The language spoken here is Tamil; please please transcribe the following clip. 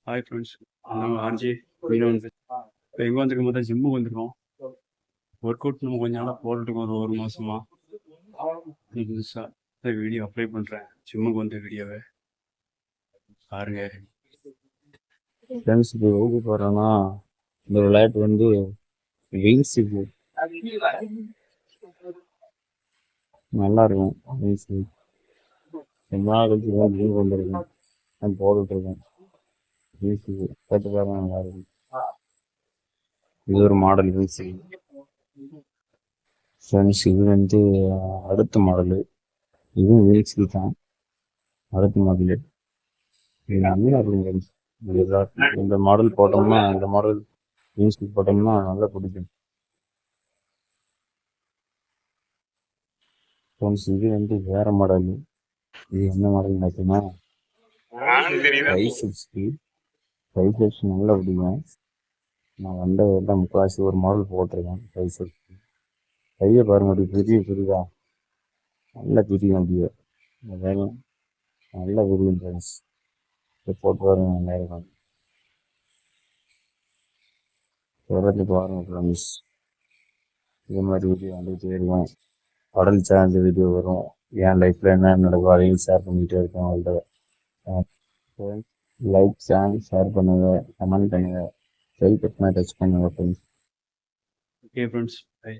ஹாய் ஃப்ரெண்ட்ஸ், நாங்கள் ஆர்ஜே மீனவன். இப்போ எங்கே வந்திருக்கோம் பார்த்தா ஜிம்முக்கு வந்திருக்கோம். ஒர்க் அவுட் நம்ம கொஞ்ச நாளாக போட்டுருக்கோம், ஒரு மாதமா. புதுசாக வீடியோ அப்ளை பண்ணுறேன், ஜிம்முக்கு வந்த வீடியோவை பாருங்க. ஃப்ரெண்ட்ஸ் இப்போ எதுக்கு போகிறோன்னா, இந்த விளையாட்டு வந்து விங்ஸ் இது நல்லா இருக்கும். விங்ஸ் ரொம்ப நாள் கழிச்சு தான் ஜிம் வந்துருக்கேன், நான் போட்டுட்ருக்கேன். விங்ஸ் கேட்டு பாருங்க, நல்லா இருக்கும். இது ஒரு மாடல் விங்ஸ். ஃப்ரெண்ட்ஸ் இது வந்து அடுத்த மாடலு, இதுவும் விங்ஸு தான், அடுத்த மாடலு. இது நல்லா இருக்கும் ஃப்ரெண்ட்ஸ். இந்த மாடல் போட்டோம்னா, இந்த மாடல் விங்ஸ் போட்டோம்னா நல்லா பிடிக்கும் ஃப்ரெண்ட்ஸ். இது வந்து வேற மாடல். இது என்ன மாடல் பார்த்தீங்கன்னா 560. 560 நல்லா பிடிக்கும். நான் வந்த எல்லாம் முக்கால்வாசி ஒரு மாடல் போட்டிருக்கேன் 560. கையை பாருங்க, அப்படி பெரிய நல்லா பிரியும் அப்படியே. இந்த வேலை நல்லா விரியும் ஃப்ரெண்ட்ஸ். இதை போட்டு பாருங்க, நல்லா இருக்கும். தொடர்ந்து பாருங்க ஃப்ரெண்ட்ஸ், இதே மாதிரி வீடியோ வந்துகிட்டே இருக்கும். கடல் சார்ந்த வீடியோ வரும், என் லைஃப்பில் என்ன நடக்கும் அதையும் ஷேர் பண்ணிகிட்டே இருக்கேன் அவங்கள்ட்ட. லைக் சேனல் ஷேர் பண்ணுங்கள், கமெண்ட் பண்ணுங்கள், பெல் பட்டனை டச் பண்ணுங்கள் ஃப்ரெண்ட்ஸ். Okay friends, by.